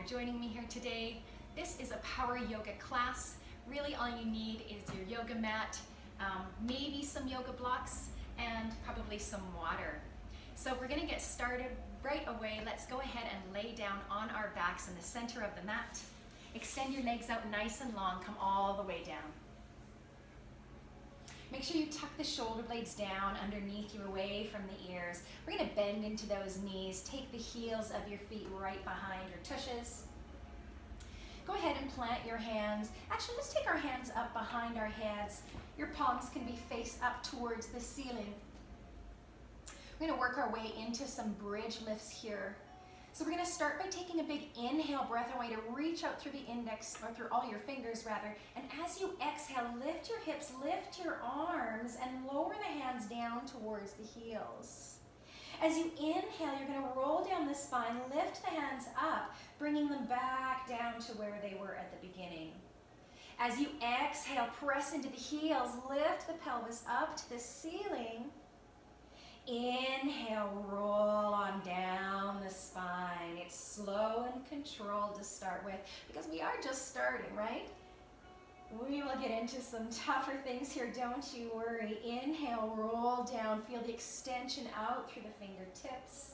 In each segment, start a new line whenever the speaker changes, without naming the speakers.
joining me here today. This is a power yoga class. Really all you need is your yoga mat, maybe some yoga blocks, and probably some water. So we're gonna get started right away. Let's go ahead and lay down on our backs in the center of the mat. Extend your legs out nice and long, come all the way down. Make sure you tuck the shoulder blades down underneath you, away from the ears. We're gonna bend into those knees. Take the heels of your feet right behind your tushes. Go ahead and plant your hands. Actually, let's take our hands up behind our heads. Your palms can be face up towards the ceiling. We're gonna work our way into some bridge lifts here. So we're gonna start by taking a big inhale breath. I want you to reach out through the index, or through all your fingers rather, and as you exhale, lift your hips, lift your arms, and lower the hands down towards the heels. As you inhale, you're gonna roll down the spine, lift the hands up, bringing them back down to where they were at the beginning. As you exhale, press into the heels, lift the pelvis up to the ceiling. Inhale, roll on down the spine. It's slow and controlled to start with because we are just starting, right? We will get into some tougher things here, don't you worry. Inhale, roll down. Feel the extension out through the fingertips.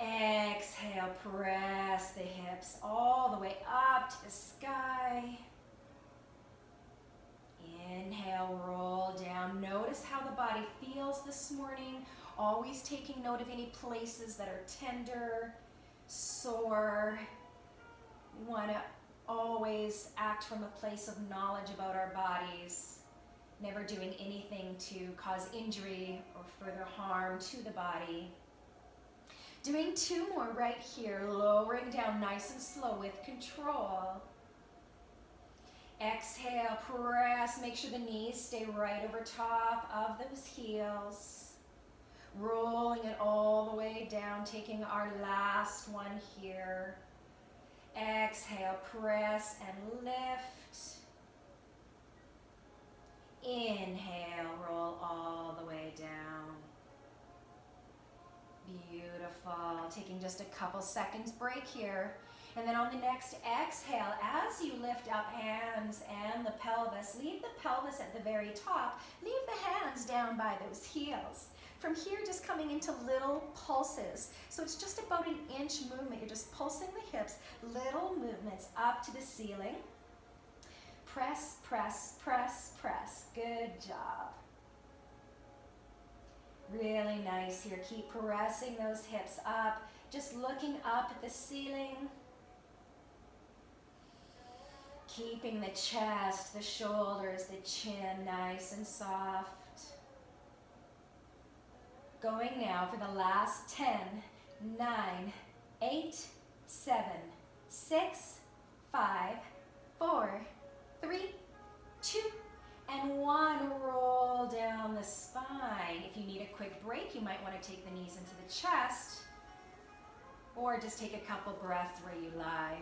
Exhale, press the hips all the way up to the sky. Inhale, roll down. Notice how the body feels this morning. Always taking note of any places that are tender, sore. We want to always act from a place of knowledge about our bodies, never doing anything to cause injury or further harm to the body. Doing two more right here, lowering down nice and slow with control. Exhale, press, make sure the knees stay right over top of those heels. Rolling it all the way down, taking our last one here. Exhale, press and lift. Inhale, roll all the way down. Beautiful. Taking just a couple seconds break here. And then on the next exhale, as you lift up hands and the pelvis, leave the pelvis at the very top. Leave the hands down by those heels. From here, just coming into little pulses. So it's just about an inch movement. You're just pulsing the hips, little movements up to the ceiling. Press, press, press, press. Good job. Really nice here. Keep pressing those hips up. Just looking up at the ceiling. Keeping the chest, the shoulders, the chin nice and soft. Going now for the last 10, 9, 8, 7, 6, 5, 4, 3, 2, and 1. Roll down the spine. If you need a quick break, you might want to take the knees into the chest, or just take a couple breaths where you lie.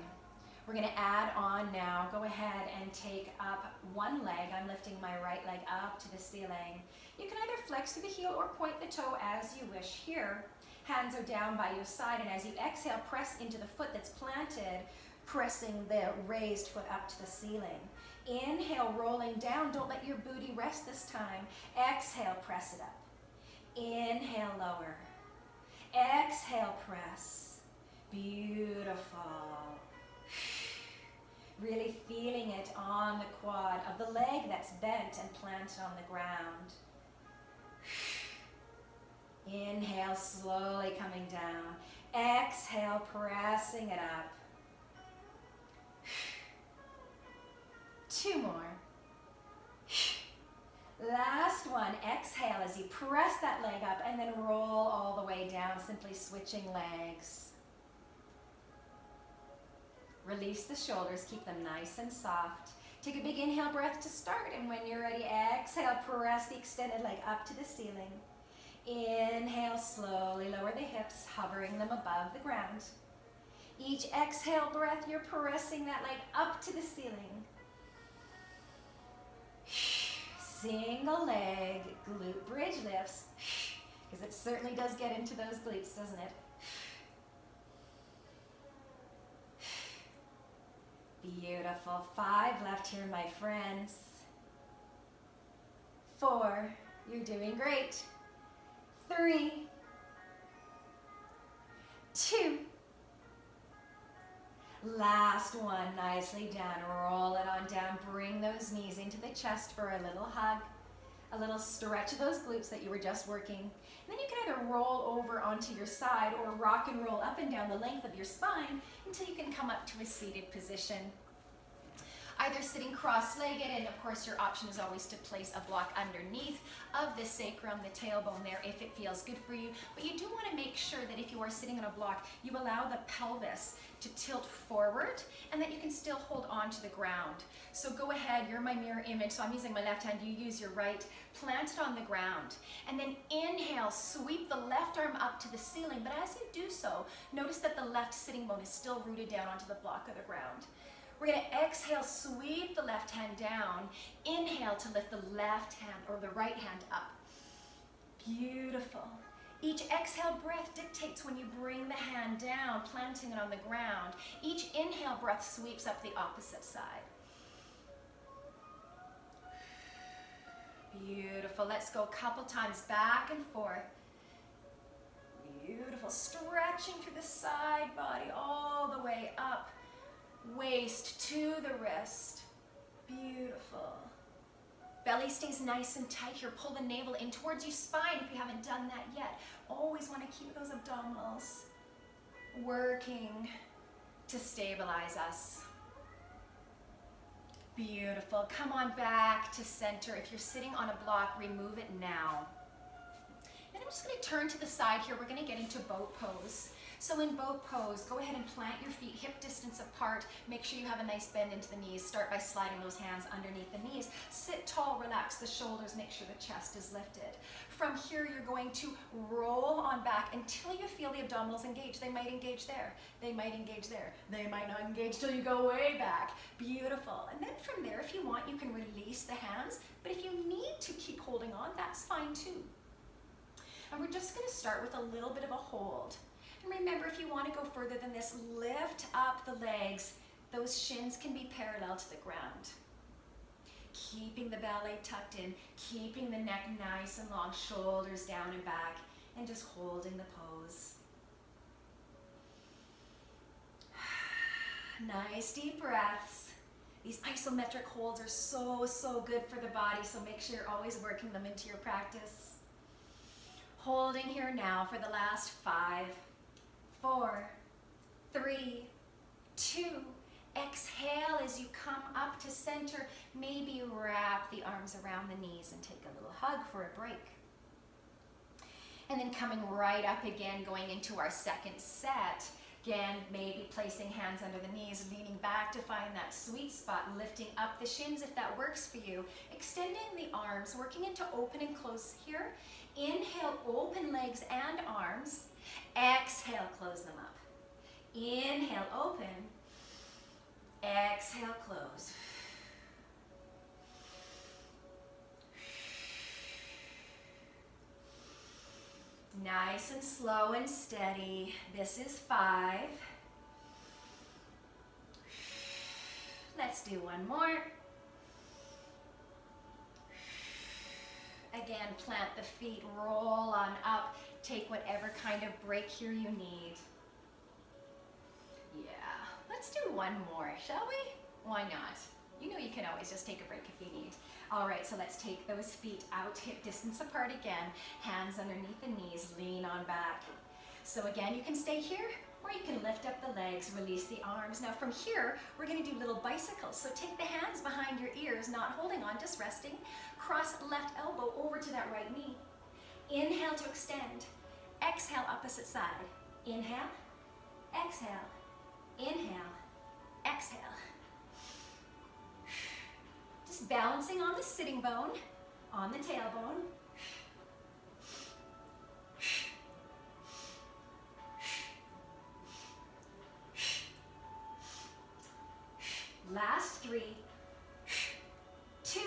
We're going to add on now. Go ahead and take up one leg. I'm lifting my right leg up to the ceiling. You can either flex through the heel or point the toe as you wish here. Hands are down by your side, and as you exhale, press into the foot that's planted, pressing the raised foot up to the ceiling. Inhale, rolling down. Don't let your booty rest this time. Exhale, press it up. Inhale, lower. Exhale, press. Beautiful. Really feeling it on the quad of the leg that's bent and planted on the ground. Inhale, slowly coming down. Exhale, pressing it up. Two more. Last one. Exhale as you press that leg up and then roll all the way down, simply switching legs. Release the shoulders, keep them nice and soft. Take a big inhale breath to start, and when you're ready, exhale, press the extended leg up to the ceiling. Inhale, slowly lower the hips, hovering them above the ground. Each exhale breath, you're pressing that leg up to the ceiling. Single leg glute bridge lifts, because it certainly does get into those glutes, doesn't it? Beautiful. 5 left here, my friends. 4, you're doing great. 3, 2, last one, nicely done. Roll it on down, bring those knees into the chest for a little hug, a little stretch of those glutes that you were just working. And then you can either roll over onto your side or rock and roll up and down the length of your spine until you can come up to a seated position. Either sitting cross-legged, and of course your option is always to place a block underneath of the sacrum, the tailbone there, if it feels good for you. But you do want to make sure that if you are sitting on a block, you allow the pelvis to tilt forward and that you can still hold on to the ground. So go ahead, you're my mirror image, so I'm using my left hand, you use your right, plant it on the ground. And then inhale, sweep the left arm up to the ceiling, but as you do so, notice that the left sitting bone is still rooted down onto the block of the ground. We're going to exhale, sweep the left hand down. Inhale to lift the left hand or the right hand up. Beautiful. Each exhale breath dictates when you bring the hand down, planting it on the ground. Each inhale breath sweeps up the opposite side. Beautiful. Let's go a couple times back and forth. Beautiful. Stretching through the side body all the way up. Waist to the wrist. Beautiful. Belly stays nice and tight here. Pull the navel in towards your spine if you haven't done that yet. Always want to keep those abdominals working to stabilize us. Beautiful. Come on back to center. If you're sitting on a block, remove it now. And I'm just going to turn to the side here. We're going to get into boat pose. So in boat pose, go ahead and plant your feet hip distance apart. Make sure you have a nice bend into the knees. Start by sliding those hands underneath the knees. Sit tall, relax the shoulders, make sure the chest is lifted. From here, you're going to roll on back until you feel the abdominals engage. They might engage there. They might engage there. They might not engage till you go way back. Beautiful. And then from there, if you want, you can release the hands. But if you need to keep holding on, that's fine too. And we're just going to start with a little bit of a hold. And remember, if you want to go further than this, lift up the legs. Those shins can be parallel to the ground. Keeping the belly tucked in, keeping the neck nice and long, shoulders down and back, and just holding the pose. Nice deep breaths. These isometric holds are so good for the body, so make sure you're always working them into your practice. Holding here now for the last 5, 4, 3, 2. Exhale as you come up to center. Maybe wrap the arms around the knees and take a little hug for a break. And then coming right up again, going into our second set. Again, maybe placing hands under the knees, leaning back to find that sweet spot, lifting up the shins if that works for you. Extending the arms, working into open and close here. Inhale, open legs and arms. Exhale, close them up. Inhale, open. Exhale, close. Nice and slow and steady. This is 5. Let's do one more. Again, plant the feet, roll on up. Take whatever kind of break here you need. Yeah, let's do one more, shall we? Why not? You know you can always just take a break if you need. All right, so let's take those feet out, hip distance apart again. Hands underneath the knees, lean on back. So again, you can stay here, or you can lift up the legs, release the arms. Now from here, we're gonna do little bicycles. So take the hands behind your ears, not holding on, just resting. Cross left elbow over to that right knee. Inhale to extend. Exhale, opposite side. Inhale, exhale, inhale, exhale. Just balancing on the sitting bone, on the tailbone. Last 3, 2,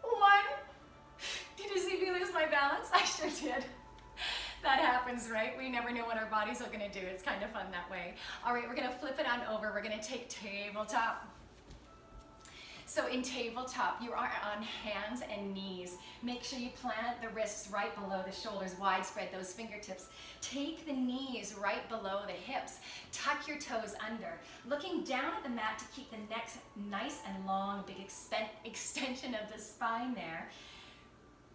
1. Did you see me lose my balance? I sure did. That happens. happens, right? We never know what our bodies are gonna do. It's kind of fun that way. All right, we're gonna flip it on over. We're gonna take tabletop. So in tabletop, you are on hands and knees. Make sure you plant the wrists right below the shoulders, wide spread those fingertips. Take the knees right below the hips. Tuck your toes under. Looking down at the mat to keep the neck nice and long, big extension of the spine there.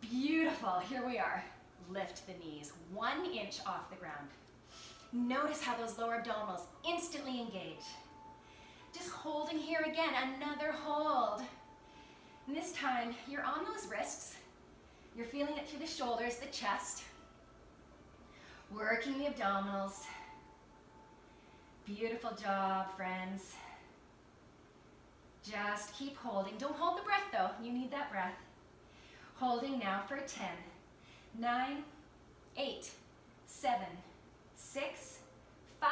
Beautiful, here we are. Lift the knees 1 inch off the ground. Notice how those lower abdominals instantly engage. Just holding here again, another hold. And this time, you're on those wrists. You're feeling it through the shoulders, the chest. Working the abdominals. Beautiful job, friends. Just keep holding. Don't hold the breath though, you need that breath. Holding now for 10, 9, 8, 7, 6, 5,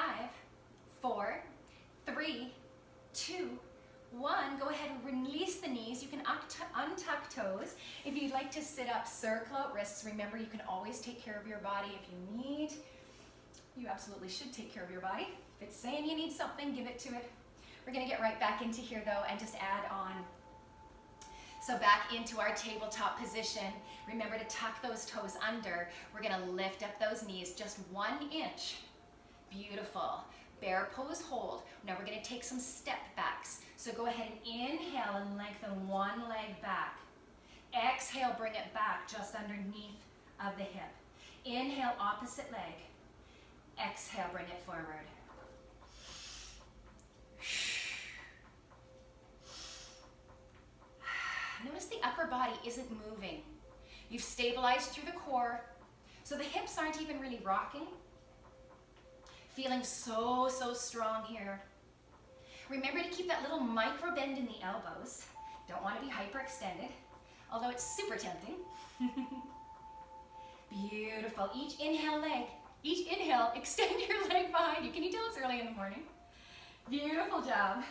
4, 3, 2, 1. Go ahead and release the knees. You can untuck toes. If you'd like to sit up, circle out wrists. Remember, you can always take care of your body if you need. You absolutely should take care of your body. If it's saying you need something, give it to it. We're gonna get right back into here though and just add on. So back into our tabletop position. Remember to tuck those toes under. We're gonna lift up those knees just 1 inch. Beautiful. Bear pose hold. Now we're gonna take some step backs. So go ahead and inhale and lengthen one leg back. Exhale, bring it back just underneath of the hip. Inhale, opposite leg. Exhale, bring it forward. Notice the upper body isn't moving. You've stabilized through the core, so the hips aren't even really rocking. Feeling so strong here. Remember to keep that little micro bend in the elbows. Don't want to be hyperextended, although it's super tempting. Beautiful. Each inhale, extend your leg behind you. Can you tell it's early in the morning? Beautiful job.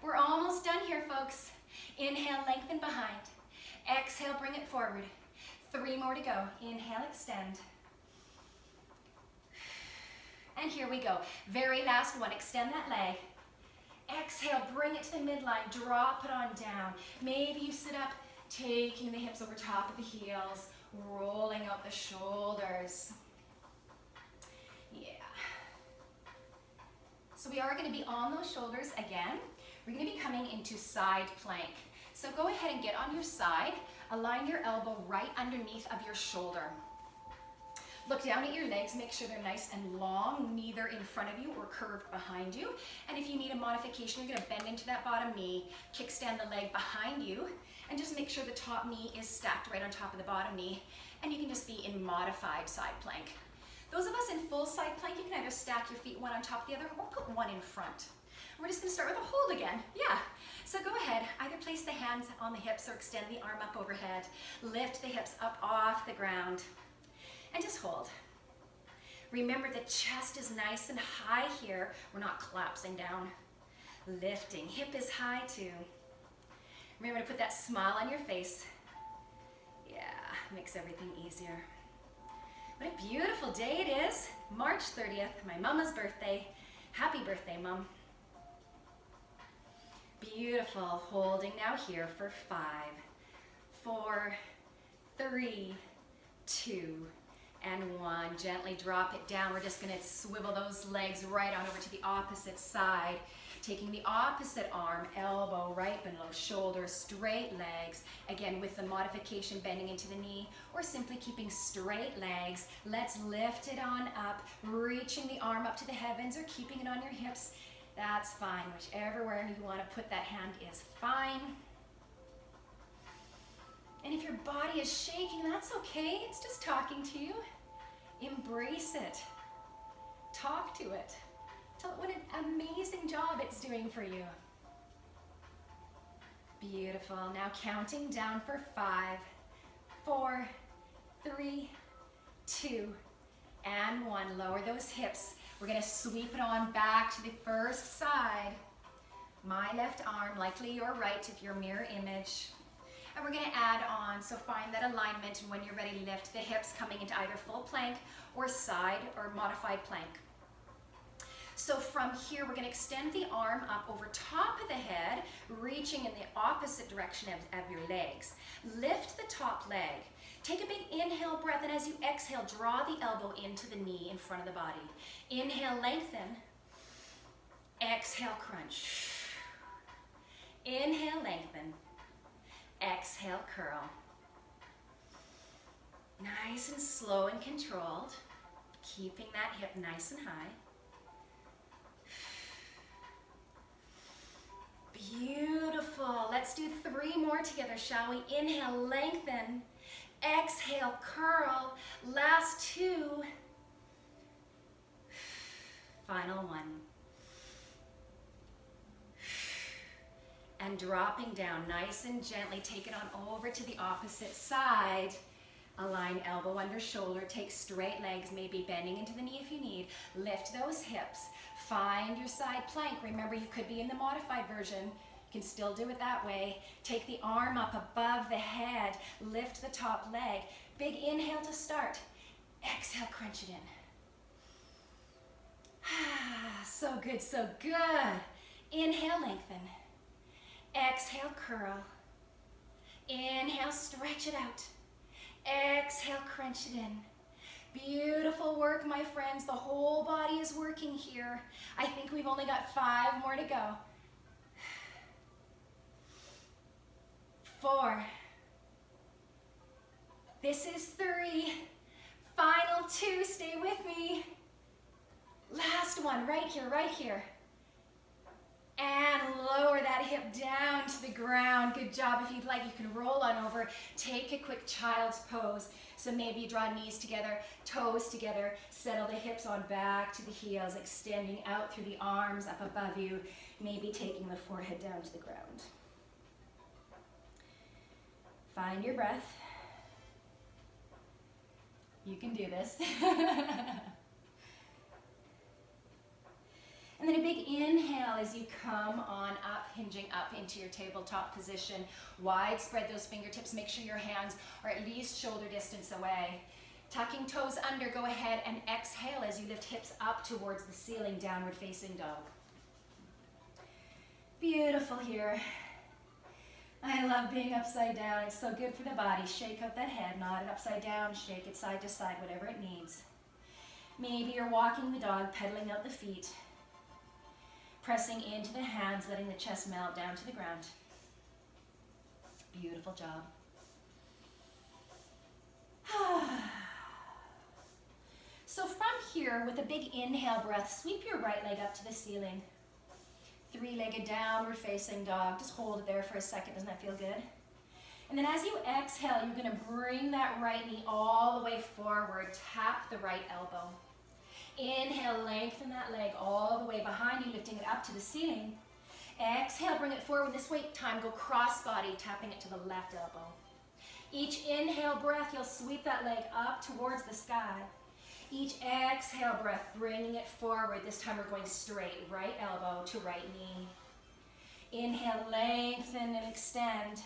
We're almost done here, folks. Inhale, lengthen behind. Exhale, bring it forward. 3 more to go. Inhale, extend. And here we go. Very last one. Extend that leg. Exhale, bring it to the midline. Drop it on down. Maybe you sit up, taking the hips over top of the heels, rolling out the shoulders. Yeah. So we are going to be on those shoulders again. We're going to be coming into side plank. So go ahead and get on your side. Align your elbow right underneath of your shoulder. Look down at your legs, make sure they're nice and long, neither in front of you or curved behind you. And if you need a modification, you're gonna bend into that bottom knee, kickstand the leg behind you, and just make sure the top knee is stacked right on top of the bottom knee. And you can just be in modified side plank. Those of us in full side plank, you can either stack your feet one on top of the other or put one in front. We're just gonna start with a hold again. Yeah. So go ahead, either place the hands on the hips or extend the arm up overhead. Lift the hips up off the ground and just hold. Remember the chest is nice and high here. We're not collapsing down. Lifting, hip is high too. Remember to put that smile on your face. Yeah, makes everything easier. What a beautiful day it is. March 30th, my mama's birthday. Happy birthday, Mom. Beautiful. Holding now here for 5, 4, 3, 2, and 1. Gently drop it down. We're just going to swivel those legs right on over to the opposite side. Taking the opposite arm, elbow right below shoulder, straight legs. Again, with the modification, bending into the knee, or simply keeping straight legs. Let's lift it on up, reaching the arm up to the heavens or keeping it on your hips. That's fine. Whichever way you want to put that hand is fine. And if your body is shaking, that's okay. It's just talking to you. Embrace it. Talk to it. Tell it what an amazing job it's doing for you. Beautiful. Now counting down for 5, 4, 3, 2, and 1. Lower those hips. We're going to sweep it on back to the first side. My left arm, likely your right if you're mirror image. And we're gonna add on, so find that alignment, and when you're ready, lift the hips coming into either full plank or side or modified plank. So from here, we're gonna extend the arm up over top of the head, reaching in the opposite direction of your legs. Lift the top leg. Take a big inhale breath, and as you exhale, draw the elbow into the knee in front of the body. Inhale, lengthen. Exhale, crunch. Inhale, lengthen. Exhale, curl. Nice and slow and controlled, keeping that hip nice and high. Beautiful. Let's do 3 more together, shall we? Inhale, lengthen. Exhale, curl. Last 2. Final 1. And dropping down nice and gently, take it on over to the opposite side. Align elbow under shoulder, take straight legs, maybe bending into the knee if you need. Lift those hips, find your side plank. Remember, you could be in the modified version. You can still do it that way. Take the arm up above the head, lift the top leg. Big inhale to start. Exhale, crunch it in. So good, so good. Inhale, lengthen. Exhale, curl. Inhale, stretch it out. Exhale, crunch it in. Beautiful work, my friends. The whole body is working here. I think we've only got 5 more to go. 4. This is 3. Final 2. Stay with me. Last one, right here, right here. And lower that hip down to the ground. Good job. If you'd like, you can roll on over. Take a quick child's pose. So maybe you draw knees together, toes together, settle the hips on back to the heels, extending out through the arms up above you, maybe taking the forehead down to the ground. Find your breath. You can do this. And then a big inhale as you come on up, hinging up into your tabletop position. Wide spread those fingertips. Make sure your hands are at least shoulder distance away. Tucking toes under, go ahead and exhale as you lift hips up towards the ceiling, downward facing dog. Beautiful here. I love being upside down. It's so good for the body. Shake out that head, nod it upside down, shake it side to side, whatever it needs. Maybe you're walking the dog, pedaling out the feet. Pressing into the hands, letting the chest melt down to the ground. Beautiful job. So from here, with a big inhale breath, sweep your right leg up to the ceiling. 3-legged downward facing dog. Just hold it there for a second. Doesn't that feel good? And then as you exhale, you're going to bring that right knee all the way forward. Tap the right elbow. Inhale, lengthen that leg all the way behind you, lifting it up to the ceiling. Exhale, bring it forward. This way, time, go cross body, tapping it to the left elbow. Each inhale breath, you'll sweep that leg up towards the sky. Each exhale breath, bringing it forward. This time we're going straight, right elbow to right knee. Inhale, lengthen and extend.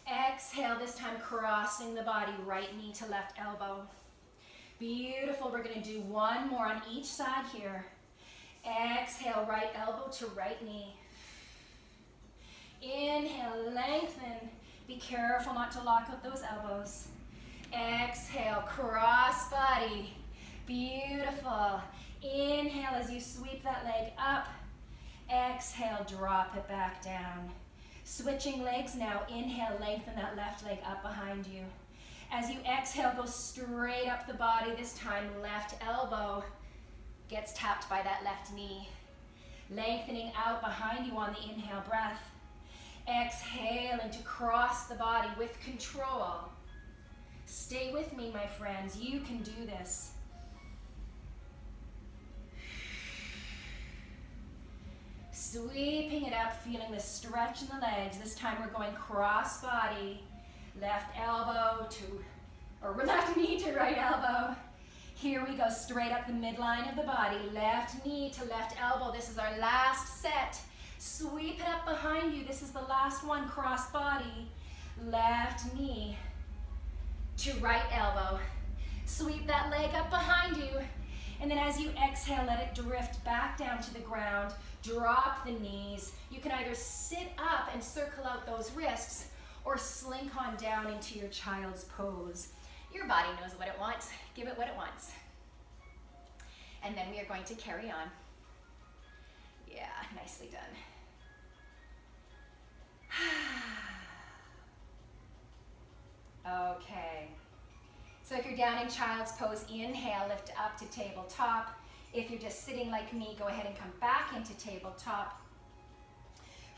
Exhale, this time crossing the body, right knee to left elbow. Beautiful. We're going to do 1 more on each side here. Exhale, right elbow to right knee. Inhale, lengthen. Be careful not to lock up those elbows. Exhale, cross body. Beautiful. Inhale as you sweep that leg up. Exhale, drop it back down. Switching legs now. Inhale, lengthen that left leg up behind you. As you exhale, go straight up the body. This time, left elbow gets tapped by that left knee. Lengthening out behind you on the inhale breath. Exhaling to cross the body with control. Stay with me, my friends. You can do this. Sweeping it up, feeling the stretch in the legs. This time we're going cross body. Left elbow to, or left knee to right elbow. Here we go, straight up the midline of the body. Left knee to left elbow. This is our last set. Sweep it up behind you. This is the last one, cross body. left knee to right elbow. Sweep that leg up behind you. And then as you exhale, let it drift back down to the ground. Drop the knees. You can either sit up and circle out those wrists or slink on down into your child's pose. Your body knows what it wants. Give it what it wants. And then we are going to carry on. Yeah, nicely done. Okay. So if you're down in child's pose, inhale, lift up to tabletop. If you're just sitting like me, go ahead and come back into tabletop.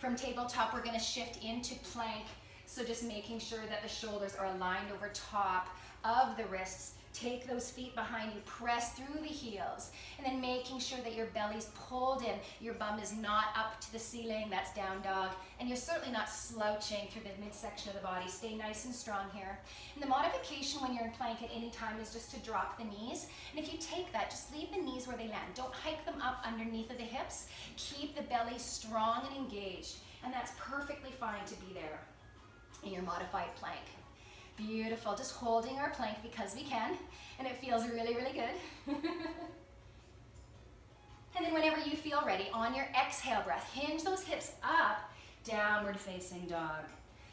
From tabletop, we're going to shift into plank. So just making sure that the shoulders are aligned over top of the wrists. Take those feet behind you, press through the heels, and then making sure that your belly's pulled in. Your bum is not up to the ceiling, that's down dog, and you're certainly not slouching through the midsection of the body. Stay nice and strong here. And the modification when you're in plank at any time is just to drop the knees. And if you take that, just leave the knees where they land. Don't hike them up underneath of the hips. Keep the belly strong and engaged, and that's perfectly fine to be there in your modified plank. Beautiful, just holding our plank because we can, and it feels really, really good. And then whenever you feel ready, on your exhale breath, hinge those hips up, downward facing dog.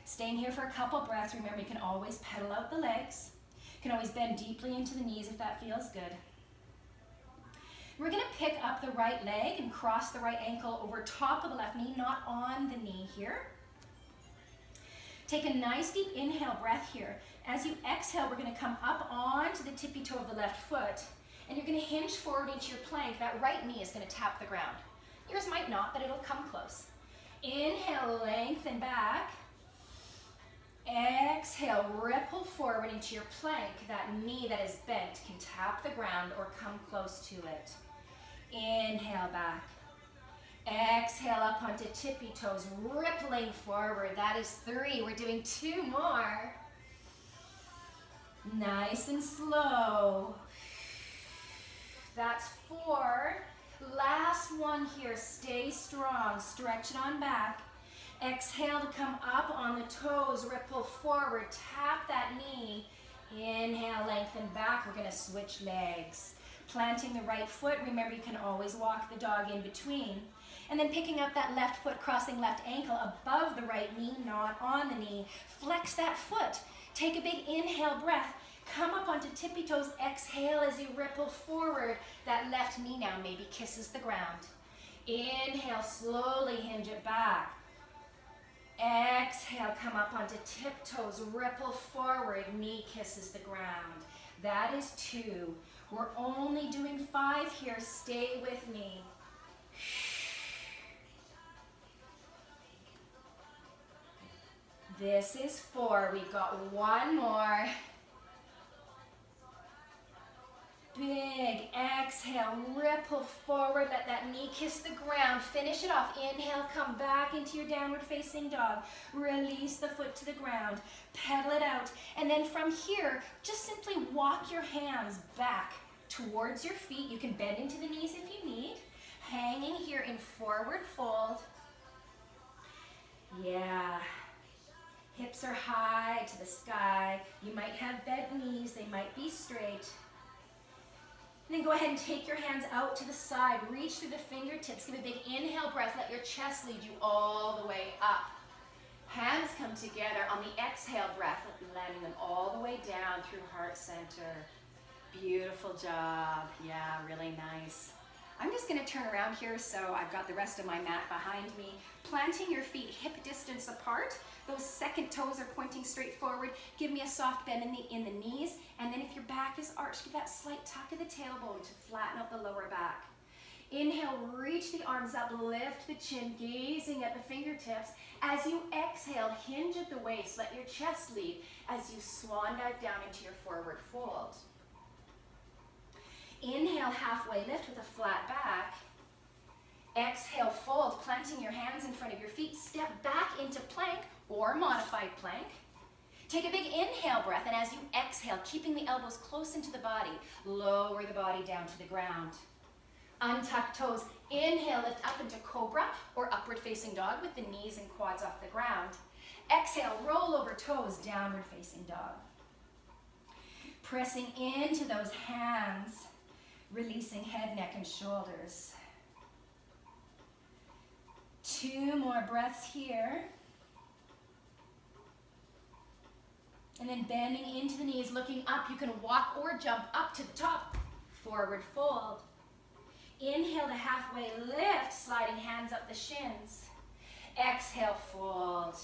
Staying here for a couple breaths. Remember, you can always pedal out the legs. You can always bend deeply into the knees if that feels good. We're gonna pick up the right leg and cross the right ankle over top of the left knee, not on the knee here. Take a nice deep inhale breath here. As you exhale, we're going to come up onto the tippy toe of the left foot, and you're going to hinge forward into your plank. That right knee is going to tap the ground. Yours might not, but it'll come close. Inhale, lengthen back. Exhale, ripple forward into your plank. That knee that is bent can tap the ground or come close to it. Inhale back. Exhale up onto tippy toes, rippling forward. That is 3. We're doing 2 more. Nice and slow. That's 4. Last one here. Stay strong. Stretch it on back. Exhale to come up on the toes. Ripple forward. Tap that knee. Inhale, lengthen back. We're going to switch legs. Planting the right foot. Remember, you can always walk the dog in between. And then picking up that left foot, crossing left ankle above the right knee, not on the knee. Flex that foot. Take a big inhale breath. Come up onto tippy toes. Exhale as you ripple forward. That left knee now maybe kisses the ground. Inhale, slowly hinge it back. Exhale, come up onto tiptoes. Ripple forward. Knee kisses the ground. That is 2. We're only doing 5 here. Stay with me. This is 4. We've got 1 more. Big exhale, ripple forward, let that knee kiss the ground. Finish it off. Inhale, come back into your downward facing dog. Release the foot to the ground. Pedal it out. And then from here, just simply walk your hands back towards your feet. You can bend into the knees if you need. Hanging here in forward fold. Yeah. Hips are high to the sky. You might have bent knees. They might be straight. And then go ahead and take your hands out to the side. Reach through the fingertips. Give a big inhale breath. Let your chest lead you all the way up. Hands come together on the exhale breath, landing them all the way down through heart center. Beautiful job. Yeah, really nice. I'm just going to turn around here so I've got the rest of my mat behind me. Planting your feet hip distance apart. Those second toes are pointing straight forward. Give me a soft bend in the knees. And then if your back is arched, give that slight tuck of the tailbone to flatten out the lower back. Inhale, reach the arms up, lift the chin, gazing at the fingertips. As you exhale, hinge at the waist. Let your chest lead as you swan dive down into your forward fold. Inhale, halfway lift with a flat back. Exhale, fold, planting your hands in front of your feet. Step back into plank or modified plank. Take a big inhale breath, and as you exhale, keeping the elbows close into the body, lower the body down to the ground. Untuck toes. Inhale, lift up into cobra or upward facing dog with the knees and quads off the ground. Exhale, roll over toes, downward facing dog. Pressing into those hands, releasing head, neck, and shoulders. 2 more breaths here. And then bending into the knees, looking up. You can walk or jump up to the top. Forward fold. Inhale to halfway lift, sliding hands up the shins. Exhale, fold.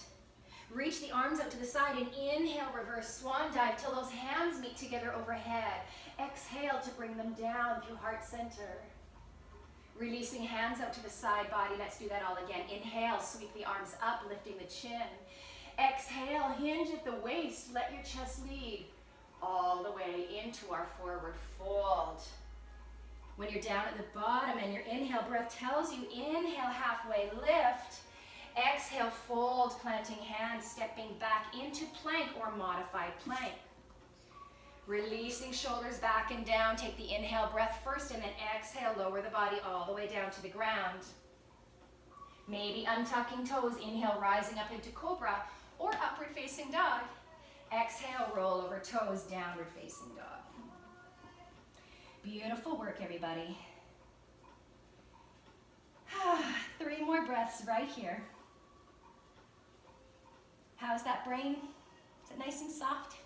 Reach the arms out to the side and inhale, reverse swan dive till those hands meet together overhead. Exhale to bring them down through heart center. Releasing hands out to the side body. Let's do that all again. Inhale, sweep the arms up, lifting the chin. Exhale, hinge at the waist. Let your chest lead all the way into our forward fold. When you're down at the bottom and your inhale breath tells you, inhale, halfway lift. Exhale, fold, planting hands, stepping back into plank or modified plank. Releasing shoulders back and down. Take the inhale breath first and then exhale, lower the body all the way down to the ground. Maybe untucking toes, inhale, rising up into cobra or upward facing dog. Exhale, roll over toes, downward facing dog. Beautiful work, everybody. 3 more breaths right here. How's that brain? Is it nice and soft?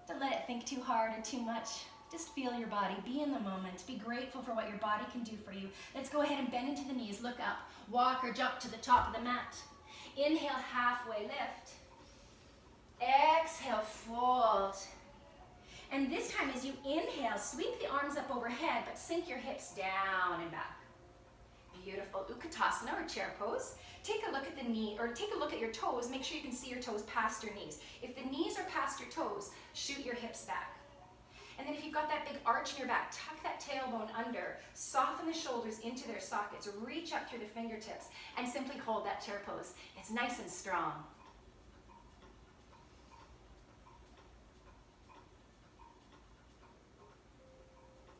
Don't let it think too hard or too much. Just feel your body. Be in the moment. Be grateful for what your body can do for you. Let's go ahead and bend into the knees. Look up. Walk or jump to the top of the mat. Inhale, halfway lift. Exhale, fold. And this time as you inhale, sweep the arms up overhead, but sink your hips down and back. Beautiful. Utkatasana or chair pose. Take a look at the knee, or take a look at your toes. Make sure you can see your toes past your knees. If the knees are past your toes, shoot your hips back. And then if you've got that big arch in your back, tuck that tailbone under. Soften the shoulders into their sockets. Reach up through the fingertips and simply hold that chair pose. It's nice and strong.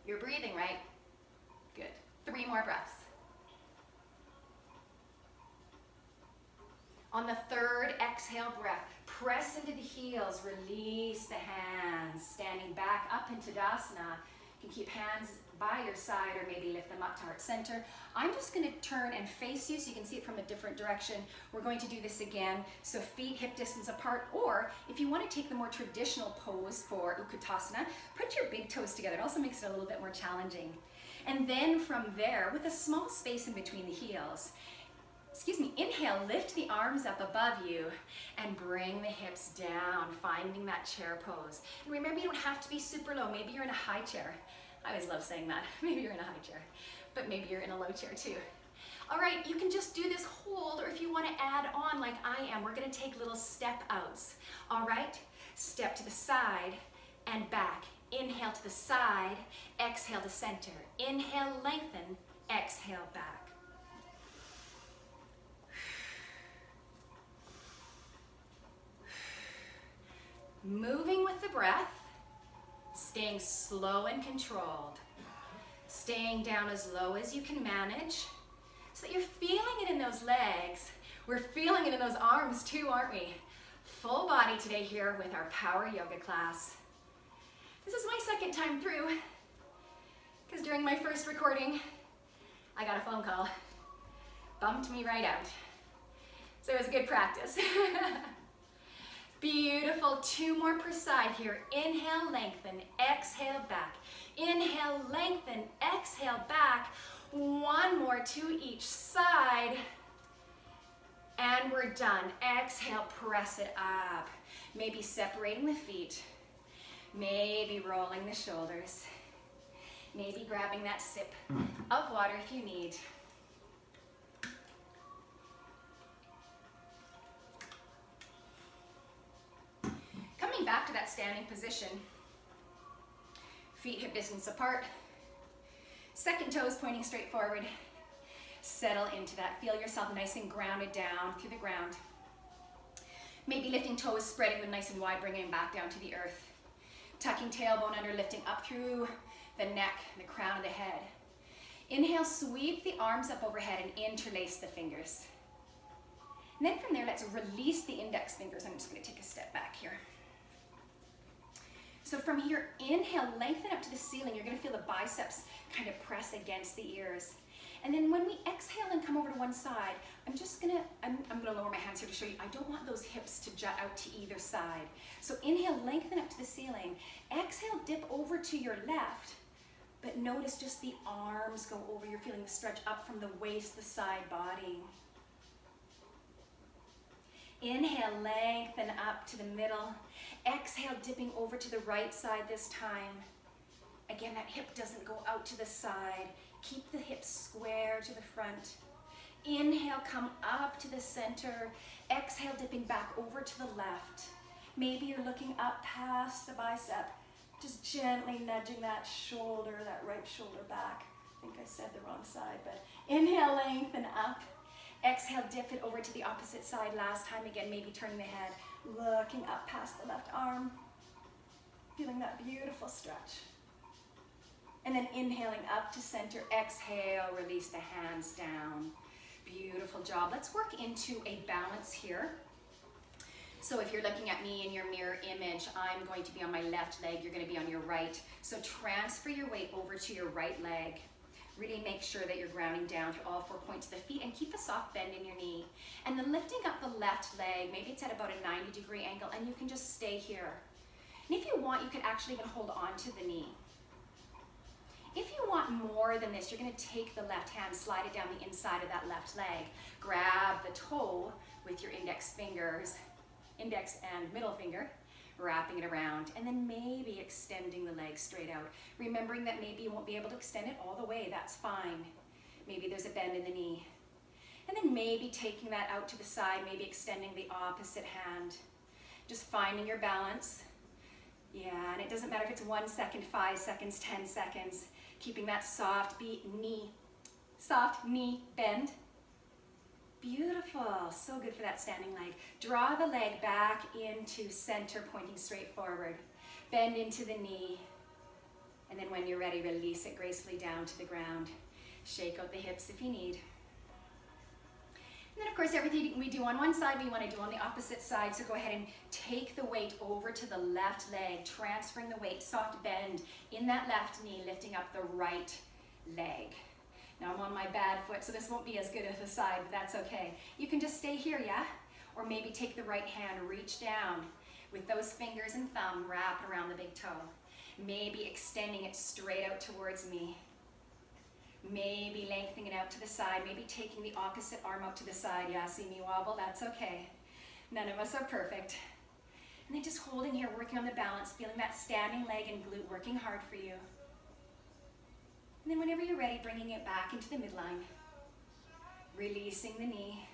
You're breathing, right? Good. 3 more breaths. On the 3rd exhale breath, press into the heels, release the hands, standing back up into Tadasana. You can keep hands by your side or maybe lift them up to heart center. I'm just going to turn and face you so you can see it from a different direction. We're going to do this again, so feet hip distance apart, or if you want to take the more traditional pose for Utkatasana, put your big toes together. It also makes it a little bit more challenging. And then from there, with a small space in between the heels, inhale, lift the arms up above you and bring the hips down, finding that chair pose. And remember, you don't have to be super low. Maybe you're in a high chair. I always love saying that. Maybe you're in a high chair, but maybe you're in a low chair too. All right, you can just do this hold, or if you want to add on like I am, we're going to take little step outs. All right, step to the side and back. Inhale to the side, exhale to center. Inhale, lengthen, exhale back. Moving with the breath, staying slow and controlled. Staying down as low as you can manage so that you're feeling it in those legs. We're feeling it in those arms too, aren't we? Full body today here with our power yoga class. This is my 2nd time through because during my first recording, I got a phone call. Bumped me right out. So it was good practice. Beautiful. 2 more per side here. Inhale, lengthen, exhale back. Inhale, lengthen, exhale back. 1 more to each side. And we're done. Exhale, press it up. Maybe separating the feet. Maybe rolling the shoulders. Maybe grabbing that sip of water if you need. Coming back to that standing position, feet hip distance apart, 2nd toes pointing straight forward. Settle into that. Feel yourself nice and grounded down through the ground. Maybe lifting toes, spreading them nice and wide, bringing them back down to the earth. Tucking tailbone under, lifting up through the neck, the crown of the head. Inhale, sweep the arms up overhead and interlace the fingers. And then from there, let's release the index fingers. I'm just going to take a step back here. So from here, inhale, lengthen up to the ceiling. You're going to feel the biceps kind of press against the ears. And then when we exhale and come over to one side, I'm going to lower my hands here to show you. I don't want those hips to jut out to either side. So inhale, lengthen up to the ceiling. Exhale, dip over to your left. But notice just the arms go over. You're feeling the stretch up from the waist, the side body. Inhale, lengthen up to the middle. Exhale, dipping over to the right side this time. Again, that hip doesn't go out to the side. Keep the hips square to the front. Inhale, come up to the center. Exhale, dipping back over to the left. Maybe you're looking up past the bicep. Just gently nudging that shoulder, that right shoulder back. I think I said the wrong side, but inhale, lengthen up. Exhale, dip it over to the opposite side. Last time, again, maybe turning the head, looking up past the left arm. Feeling that beautiful stretch. And then inhaling up to center. Exhale, release the hands down. Beautiful job. Let's work into a balance here. So if you're looking at me in your mirror image, I'm going to be on my left leg, you're going to be on your right. So transfer your weight over to your right leg. Really make sure that you're grounding down through all 4 points of the feet and keep a soft bend in your knee. And then lifting up the left leg, maybe it's at about a 90-degree angle, and you can just stay here. And if you want, you could actually even hold on to the knee. If you want more than this, you're going to take the left hand, slide it down the inside of that left leg, grab the toe with your index fingers, index and middle finger, wrapping it around, and then maybe extending the leg straight out. Remembering that maybe you won't be able to extend it all the way, that's fine. Maybe there's a bend in the knee. And then maybe taking that out to the side, maybe extending the opposite hand. Just finding your balance. Yeah, and it doesn't matter if it's 1 second, 5 seconds, 10 seconds. Keeping that soft knee bend. Beautiful, so good for that standing leg. Draw the leg back into center, pointing straight forward. Bend into the knee. And then when you're ready, release it gracefully down to the ground. Shake out the hips if you need. And then of course, everything we do on one side, we want to do on the opposite side. So go ahead and take the weight over to the left leg, transferring the weight, soft bend in that left knee, lifting up the right leg. Now I'm on my bad foot, so this won't be as good as the side, but that's okay. You can just stay here, yeah? Or maybe take the right hand, reach down with those fingers and thumb, wrap around the big toe. Maybe extending it straight out towards me. Maybe lengthening it out to the side, maybe taking the opposite arm out to the side. Yeah, see me wobble? That's okay. None of us are perfect. And then just holding here, working on the balance, feeling that standing leg and glute working hard for you. And then whenever you're ready, bringing it back into the midline. Releasing the knee.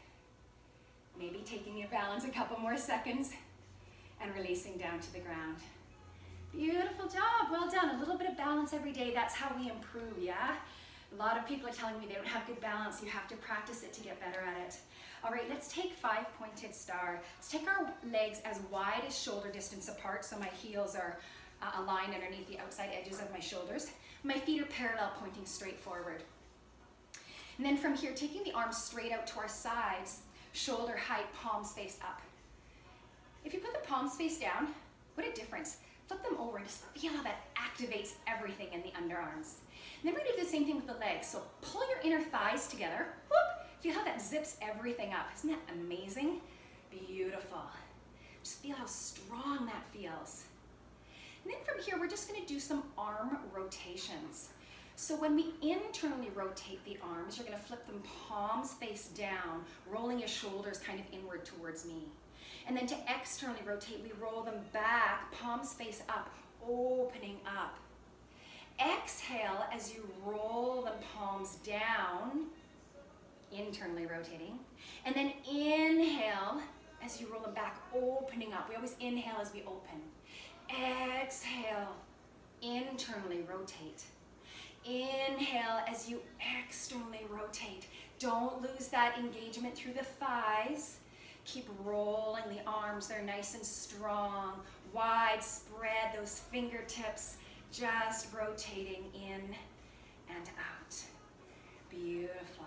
Maybe taking your balance a couple more seconds and releasing down to the ground. Beautiful job, well done. A little bit of balance every day, that's how we improve, yeah? A lot of people are telling me they don't have good balance. You have to practice it to get better at it. All right, let's take 5-pointed star. Let's take our legs as wide as shoulder distance apart so my heels are aligned underneath the outside edges of my shoulders. My feet are parallel, pointing straight forward. And then from here, taking the arms straight out to our sides, shoulder height, palms face up. If you put the palms face down, what a difference. Flip them over and just feel how that activates everything in the underarms. And then we're gonna do the same thing with the legs. So pull your inner thighs together. Whoop! Feel how that zips everything up. Isn't that amazing? Beautiful. Just feel how strong that feels. And then from here, we're just gonna do some arm rotations. So when we internally rotate the arms, you're gonna flip them palms face down, rolling your shoulders kind of inward towards me. And then to externally rotate, we roll them back, palms face up, opening up. Exhale as you roll them palms down, internally rotating. And then inhale as you roll them back, opening up. We always inhale as we open. Exhale, internally rotate. Inhale as you externally rotate. Don't lose that engagement through the thighs. Keep rolling the arms, they're nice and strong. Wide spread, those fingertips just rotating in and out. Beautiful.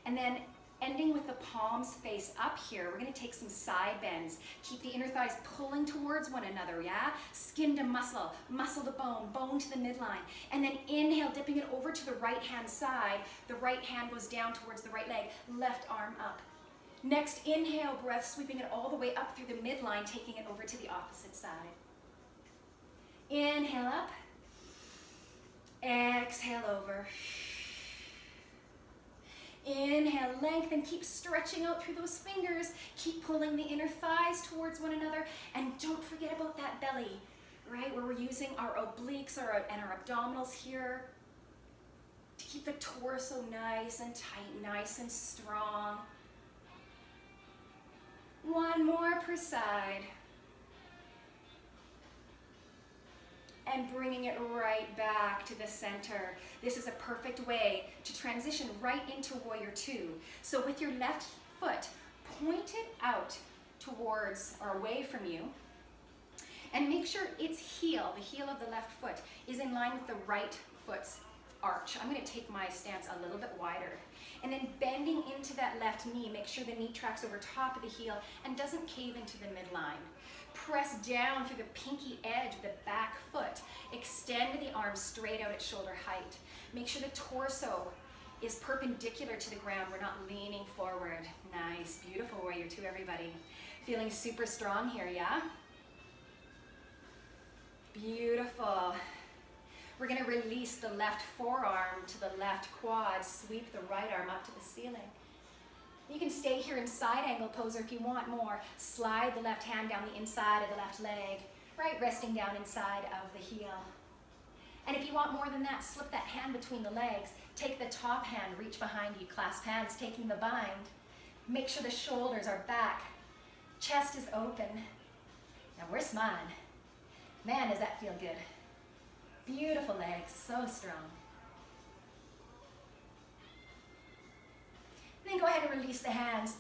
And then Ending with the palms face up here, we're gonna take some side bends. Keep the inner thighs pulling towards one another, yeah? Skin to muscle, muscle to bone, bone to the midline. And then inhale, dipping it over to the right hand side. The right hand goes down towards the right leg, left arm up. Next, inhale, breath, sweeping it all the way up through the midline, taking it over to the opposite side. Inhale up, exhale over. Inhale, lengthen, keep stretching out through those fingers. Keep pulling the inner thighs towards one another. And don't forget about that belly, right? Where we're using our obliques and our abdominals here to keep the torso nice and tight, nice and strong. One more per side. And bringing it right back to the center. This is a perfect way to transition right into warrior two. So with your left foot pointed out towards or away from you, and make sure its heel, the heel of the left foot, is in line with the right foot's arch. I'm going to take my stance a little bit wider. And then bending into that left knee, make sure the knee tracks over top of the heel and doesn't cave into the midline. Press down through the pinky edge of the back foot. Extend the arms straight out at shoulder height. Make sure the torso is perpendicular to the ground. We're not leaning forward. Nice, beautiful warrior two, everybody. Feeling super strong here, yeah? Beautiful. We're gonna release the left forearm to the left quad, sweep the right arm up to the ceiling. You can stay here in side angle pose, or if you want more, slide the left hand down the inside of the left leg, right, resting down inside of the heel. And if you want more than that, slip that hand between the legs, take the top hand, reach behind you, clasp hands, taking the bind. Make sure the shoulders are back, chest is open, and we're smiling. Man, does that feel good. Beautiful legs, so strong. And then go ahead and release the hands.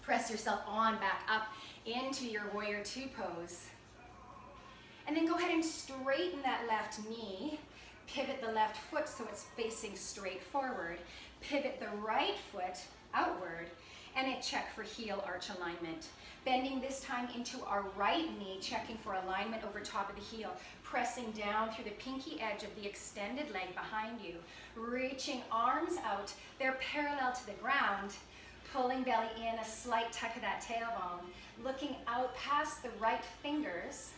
Press yourself on back up into your warrior two pose. And then go ahead and straighten that left knee. Pivot the left foot so it's facing straight forward. Pivot the right foot outward. And a check for heel arch alignment. Bending this time into our right knee, checking for alignment over top of the heel. Pressing down through the pinky edge of the extended leg behind you. Reaching arms out, they're parallel to the ground. Pulling belly in, a slight tuck of that tailbone. Looking out past the right fingers.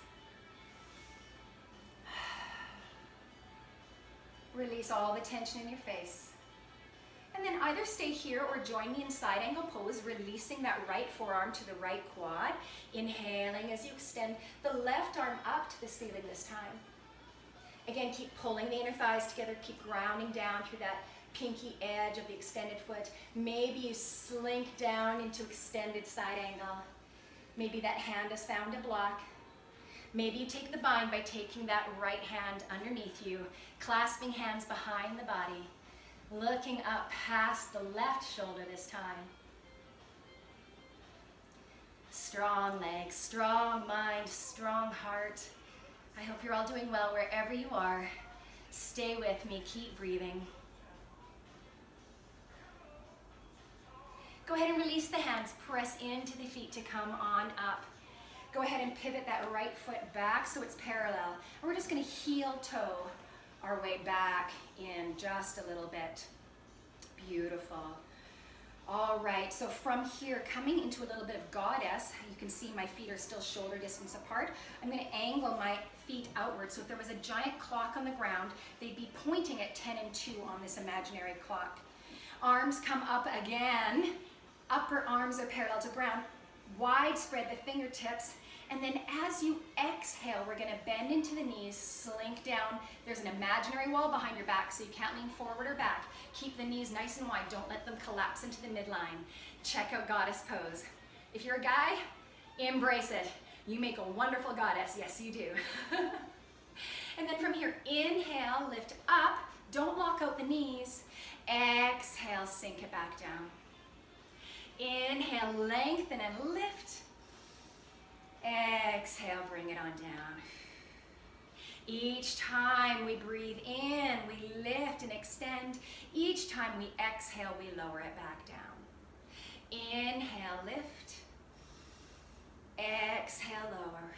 Release all the tension in your face. And then either stay here or join me in side angle pose, releasing that right forearm to the right quad. Inhaling as you extend the left arm up to the ceiling this time. Again, keep pulling the inner thighs together, keep grounding down through that pinky edge of the extended foot. Maybe you slink down into extended side angle. Maybe that hand has found a block. Maybe you take the bind by taking that right hand underneath you, clasping hands behind the body. Looking up past the left shoulder this time. Strong legs, strong mind, strong heart. I hope you're all doing well wherever you are. Stay with me, keep breathing. Go ahead and release the hands, press into the feet to come on up. Go ahead and pivot that right foot back so it's parallel. And we're just gonna heel toe our way back in just a little bit. Beautiful. All right, so from here, coming into a little bit of goddess, you can see my feet are still shoulder distance apart. I'm gonna angle my feet outward. So if there was a giant clock on the ground, they'd be pointing at 10 and 2 on this imaginary clock. Arms come up again. Upper arms are parallel to ground. Wide spread the fingertips. And then as you exhale, we're gonna bend into the knees, slink down. There's an imaginary wall behind your back, so you can't lean forward or back. Keep the knees nice and wide. Don't let them collapse into the midline. Check out goddess pose. If you're a guy, embrace it. You make a wonderful goddess. Yes, you do. And then from here, inhale, lift up. Don't lock out the knees. Exhale, sink it back down. Inhale, lengthen and lift. Exhale, bring it on down. Each time we breathe in, we lift and extend. Each time we exhale, we lower it back down. Inhale, lift. Exhale, lower.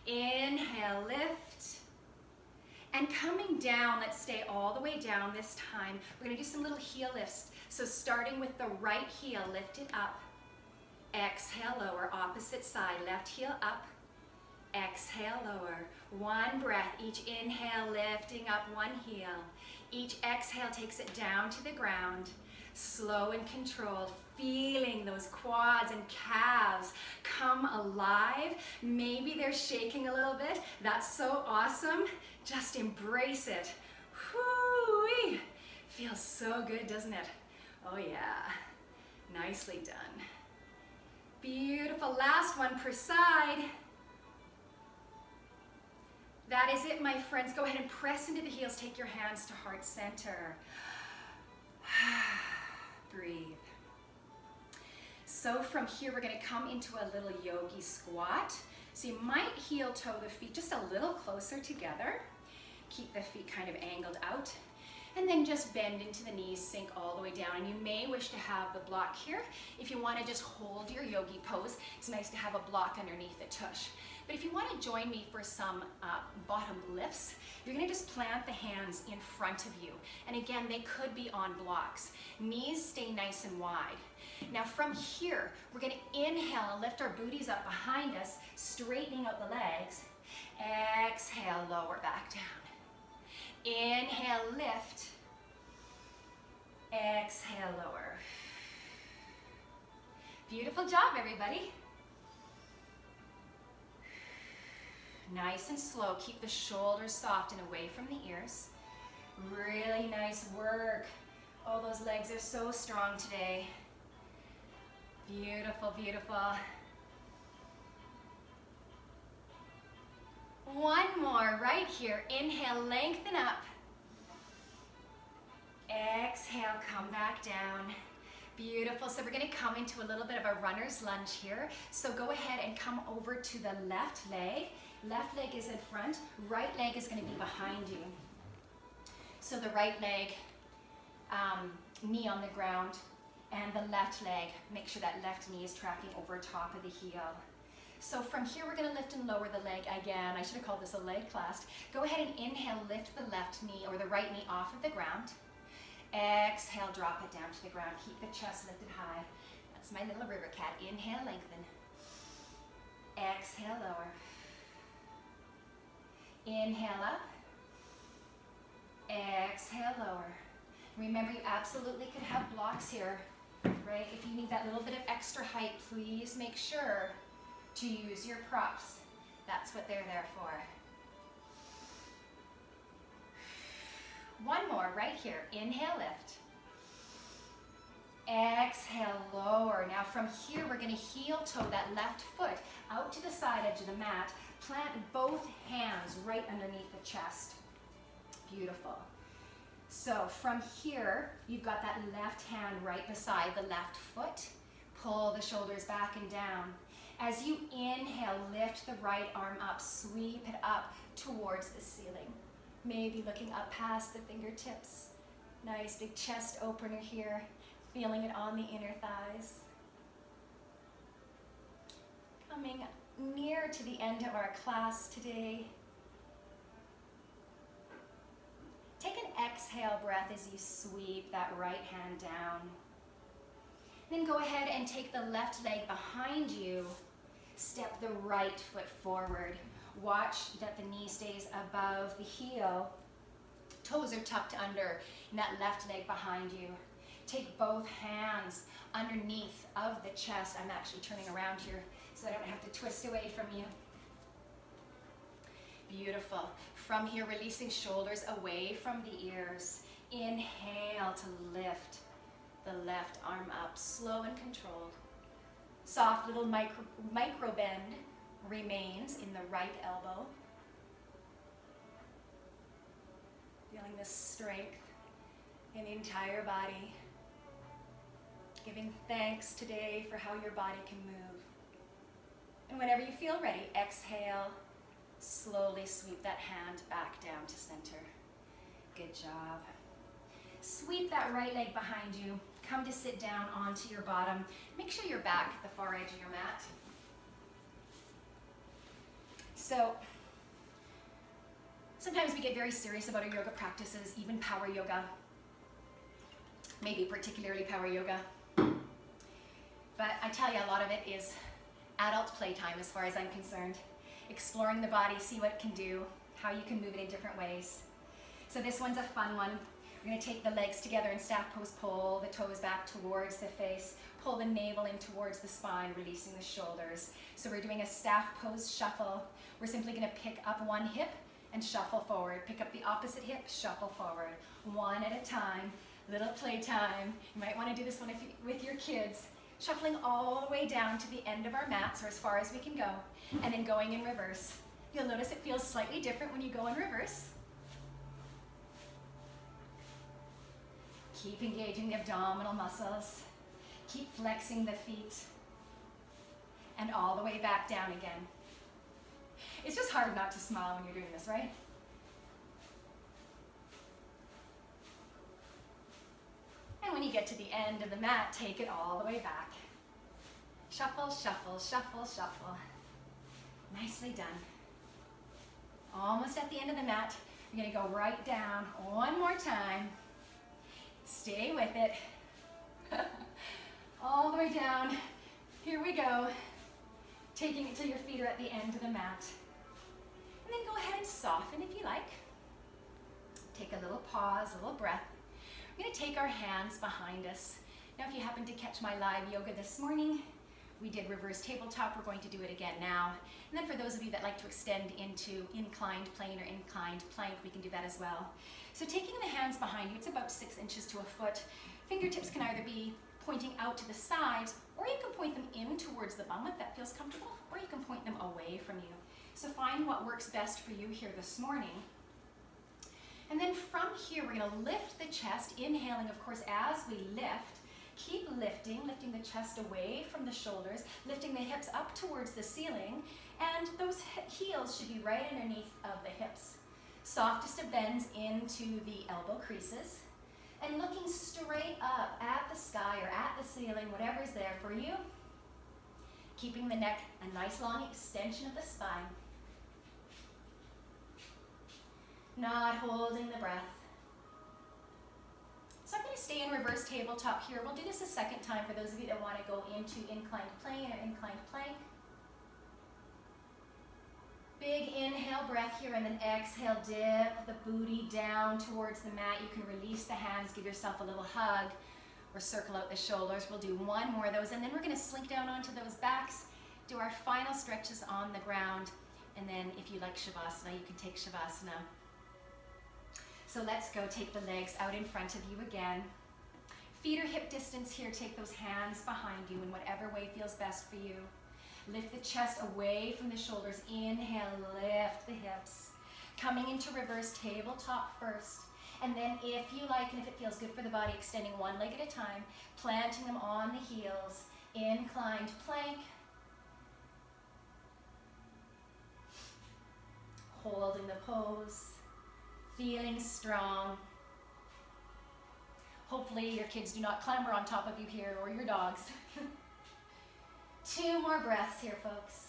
Inhale, lift. And coming down, let's stay all the way down this time. We're gonna do some little heel lifts. So starting with the right heel, lift it up. Exhale, lower, opposite side, left heel up. Exhale, lower. One breath, each inhale lifting up one heel. Each exhale takes it down to the ground. Slow and controlled, feeling those quads and calves come alive. Maybe they're shaking a little bit. That's so awesome. Just embrace it. Whoo-wee. Feels so good, doesn't it? Oh yeah, nicely done. Beautiful, last one per side. That is it, my friends. Go ahead and press into the heels. Take your hands to heart center. Breathe. So from here, we're gonna come into a little yogi squat. So you might heel toe the feet just a little closer together. Keep the feet kind of angled out. And then just bend into the knees, sink all the way down. And you may wish to have the block here. If you wanna just hold your yogi pose, it's nice to have a block underneath the tush. But if you wanna join me for some bottom lifts, you're gonna just plant the hands in front of you. And again, they could be on blocks. Knees stay nice and wide. Now from here, we're gonna inhale and lift our booties up behind us, straightening out the legs. Exhale, lower back down. Inhale, lift. Exhale, lower. Beautiful job, everybody. Nice and slow. Keep the shoulders soft and away from the ears. Really nice work. Oh, those legs are so strong today. Beautiful, beautiful. One more right here. Inhale, lengthen up. Exhale, come back down. Beautiful. So we're going to come into a little bit of a runner's lunge here. So go ahead and come over to the left leg. Left leg is in front. Right leg is going to be behind you. So the right leg, knee on the ground, and the left leg, make sure that left knee is tracking over top of the heel. So from here, we're gonna lift and lower the leg again. I should have called this a leg class. Go ahead and inhale, lift the left knee or the right knee off of the ground. Exhale, drop it down to the ground. Keep the chest lifted high. That's my little river cat. Inhale, lengthen. Exhale, lower. Inhale up. Exhale, lower. Remember, you absolutely could have blocks here, right? If you need that little bit of extra height, please make sure to use your props. That's what they're there for. One more right here. Inhale, lift. Exhale, lower. Now from here, we're gonna heel toe that left foot out to the side edge of the mat. Plant both hands right underneath the chest. Beautiful. So from here, you've got that left hand right beside the left foot. Pull the shoulders back and down. As you inhale, lift the right arm up, sweep it up towards the ceiling. Maybe looking up past the fingertips. Nice big chest opener here, feeling it on the inner thighs. Coming near to the end of our class today. Take an exhale breath as you sweep that right hand down. Then go ahead and take the left leg behind you. Step the right foot forward. Watch that the knee stays above the heel. Toes are tucked under in that left leg behind you. Take both hands underneath of the chest. I'm actually turning around here so I don't have to twist away from you. Beautiful. From here, releasing shoulders away from the ears. Inhale to lift the left arm up, slow and controlled. Soft little micro bend remains in the right elbow. Feeling the strength in the entire body. Giving thanks today for how your body can move. And whenever you feel ready, exhale. Slowly sweep that hand back down to center. Good job. Sweep that right leg behind you. Come to sit down onto your bottom. Make sure you're back at the far edge of your mat. So, sometimes we get very serious about our yoga practices, even power yoga. Maybe particularly power yoga. But I tell you, a lot of it is adult playtime as far as I'm concerned. Exploring the body, see what it can do, how you can move it in different ways. So this one's a fun one. We're going to take the legs together in staff pose, pull the toes back towards the face, pull the navel in towards the spine, releasing the shoulders. So we're doing a staff pose shuffle. We're simply going to pick up one hip and shuffle forward. Pick up the opposite hip, shuffle forward. One at a time, little playtime. You might want to do this one with your kids. Shuffling all the way down to the end of our mats, or as far as we can go, and then going in reverse. You'll notice it feels slightly different when you go in reverse. Keep engaging the abdominal muscles. Keep flexing the feet. And all the way back down again. It's just hard not to smile when you're doing this, right? And when you get to the end of the mat, take it all the way back. Shuffle, shuffle, shuffle, shuffle. Nicely done. Almost at the end of the mat. You're going to go right down one more time. Stay with it. All the way down. Here we go. Taking it till your feet are at the end of the mat. And then go ahead and soften if you like. Take a little pause, a little breath. We're going to take our hands behind us. Now if you happen to catch my live yoga this morning, we did reverse tabletop. We're going to do it again now. And then for those of you that like to extend into inclined plane or inclined plank, we can do that as well. So taking the hands behind you, it's about 6 inches to a foot. Fingertips can either be pointing out to the sides, or you can point them in towards the bum if that feels comfortable, or you can point them away from you. So find what works best for you here this morning. And then from here, we're going to lift the chest, inhaling, of course, as we lift. Keep lifting the chest away from the shoulders, lifting the hips up towards the ceiling, and those heels should be right underneath of the hips. Softest of bends into the elbow creases, and looking straight up at the sky or at the ceiling, whatever's there for you. Keeping the neck a nice long extension of the spine. Not holding the breath. So I'm going to stay in reverse tabletop here. We'll do this a second time for those of you that want to go into inclined plane or inclined plank. Big inhale breath here, and then exhale, dip the booty down towards the mat. You can release the hands, give yourself a little hug, or circle out the shoulders. We'll do one more of those, and then we're going to slink down onto those backs, do our final stretches on the ground, and then if you like Shavasana, you can take Shavasana. So let's go. Take the legs out in front of you again. Feet are hip distance here. Take those hands behind you in whatever way feels best for you. Lift the chest away from the shoulders. Inhale, lift the hips. Coming into reverse tabletop first. And then if you like, and if it feels good for the body, extending one leg at a time, planting them on the heels. Inclined plank. Holding the pose. Feeling strong. Hopefully your kids do not clamber on top of you here, or your dogs. 2 more breaths here, folks.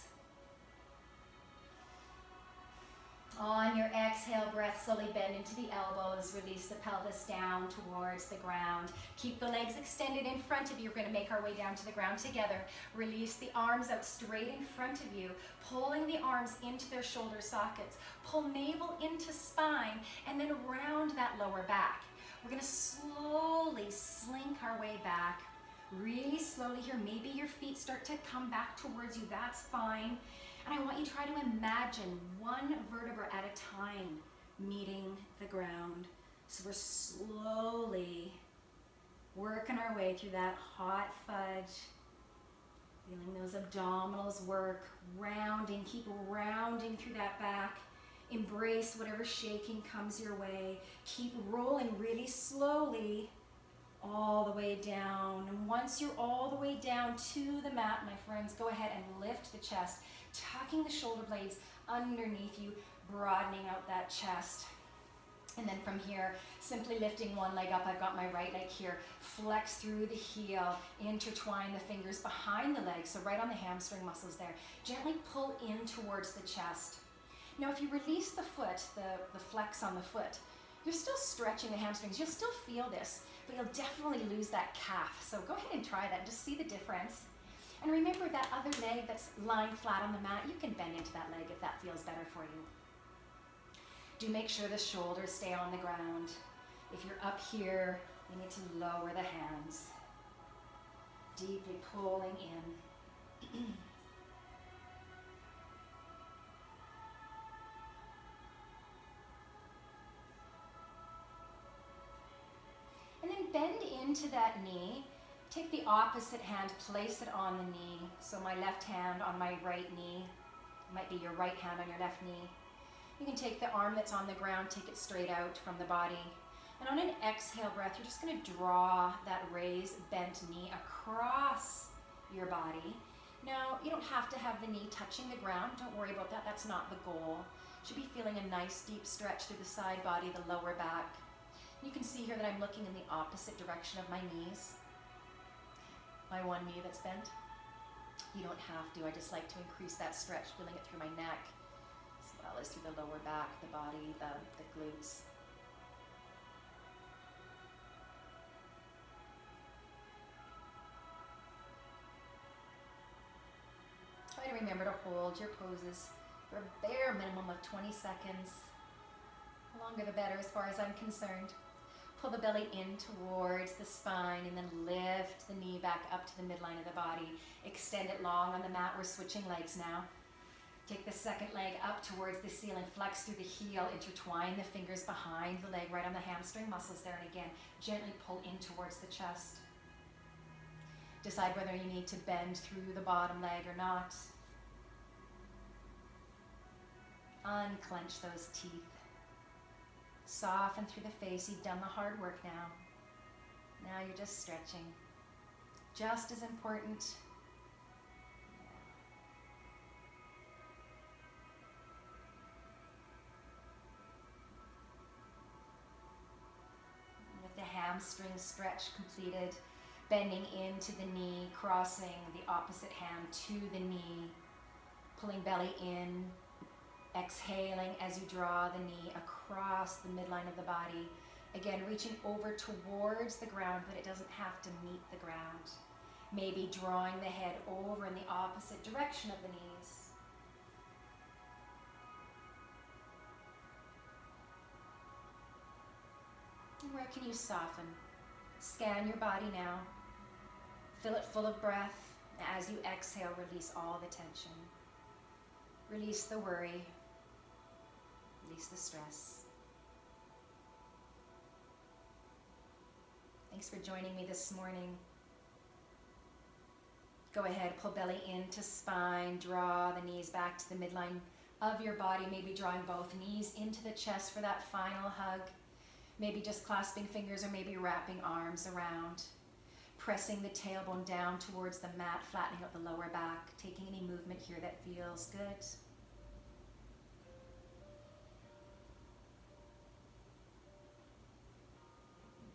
On your exhale breath, slowly bend into the elbows. Release the pelvis down towards the ground. Keep the legs extended in front of you. We're going to make our way down to the ground together. Release the arms out straight in front of you, pulling the arms into their shoulder sockets. Pull navel into spine, and then round that lower back. We're going to slowly slink our way back. Really slowly here. Maybe your feet start to come back towards you. That's fine. And I want you to try to imagine one vertebra at a time meeting the ground. So we're slowly working our way through that hot fudge. Feeling those abdominals work, rounding, keep rounding through that back. Embrace whatever shaking comes your way. Keep rolling really slowly all the way down. And once you're all the way down to the mat, my friends, go ahead and lift the chest, tucking the shoulder blades underneath you, broadening out that chest. And then from here, simply lifting one leg up. I've got my right leg here. Flex through the heel. Intertwine the fingers behind the leg, so right on the hamstring muscles there. Gently pull in towards the chest. Now, if you release the foot, the flex on the foot, you're still stretching the hamstrings. You'll still feel this, but you'll definitely lose that calf. So go ahead and try that. Just see the difference. And remember that other leg that's lying flat on the mat, you can bend into that leg if that feels better for you. Do make sure the shoulders stay on the ground. If you're up here, you need to lower the hands. Deeply pulling in. And then bend into that knee. Take the opposite hand, place it on the knee. So my left hand on my right knee. It might be your right hand on your left knee. You can take the arm that's on the ground, take it straight out from the body. And on an exhale breath, you're just going to draw that raised, bent knee across your body. Now, you don't have to have the knee touching the ground. Don't worry about that. That's not the goal. You should be feeling a nice deep stretch through the side body, the lower back. You can see here that I'm looking in the opposite direction of my knees. My one knee that's bent. You don't have to. I just like to increase that stretch, feeling it through my neck, as well as through the lower back, the body, the glutes. Try to remember to hold your poses for a bare minimum of 20 seconds. The longer the better as far as I'm concerned. Pull the belly in towards the spine and then lift the knee back up to the midline of the body. Extend it long on the mat. We're switching legs now. Take the second leg up towards the ceiling. Flex through the heel. Intertwine the fingers behind the leg, right on the hamstring muscles there. And again, gently pull in towards the chest. Decide whether you need to bend through the bottom leg or not. Unclench those teeth. Soften through the face. You've done the hard work now. Now you're just stretching. Just as important. With the hamstring stretch completed, bending into the knee, crossing the opposite hand to the knee, pulling belly in. Exhaling as you draw the knee across the midline of the body. Again, reaching over towards the ground, but it doesn't have to meet the ground. Maybe drawing the head over in the opposite direction of the knees. And where can you soften? Scan your body now. Fill it full of breath. As you exhale, release all the tension. Release the worry. Release the stress. Thanks for joining me this morning. Go ahead, pull belly into spine, draw the knees back to the midline of your body, maybe drawing both knees into the chest for that final hug. Maybe just clasping fingers or maybe wrapping arms around. Pressing the tailbone down towards the mat, flattening out the lower back, taking any movement here that feels good.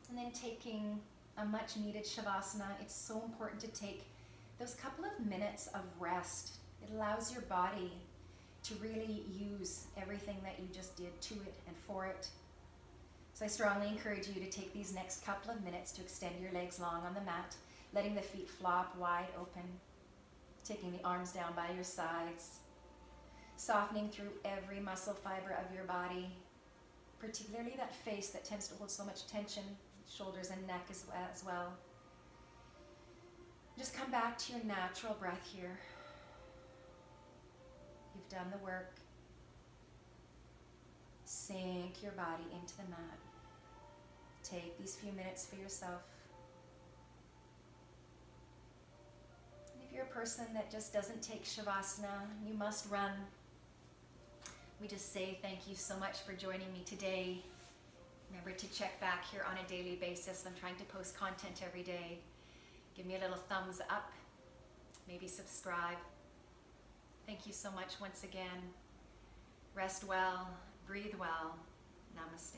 And then taking a much needed Shavasana. It's so important to take those couple of minutes of rest. It allows your body to really use everything that you just did to it and for it. So I strongly encourage you to take these next couple of minutes to extend your legs long on the mat, letting the feet flop wide open, taking the arms down by your sides, softening through every muscle fiber of your body, particularly that face that tends to hold so much tension, shoulders and neck as well. Just come back to your natural breath here. You've done the work. Sink your body into the mat. Take these few minutes for yourself. And if you're a person that just doesn't take Shavasana, you must run. We just say thank you so much for joining me today. Remember to check back here on a daily basis. I'm trying to post content every day. Give me a little thumbs up. Maybe subscribe. Thank you so much once again. Rest well, breathe well. Namaste.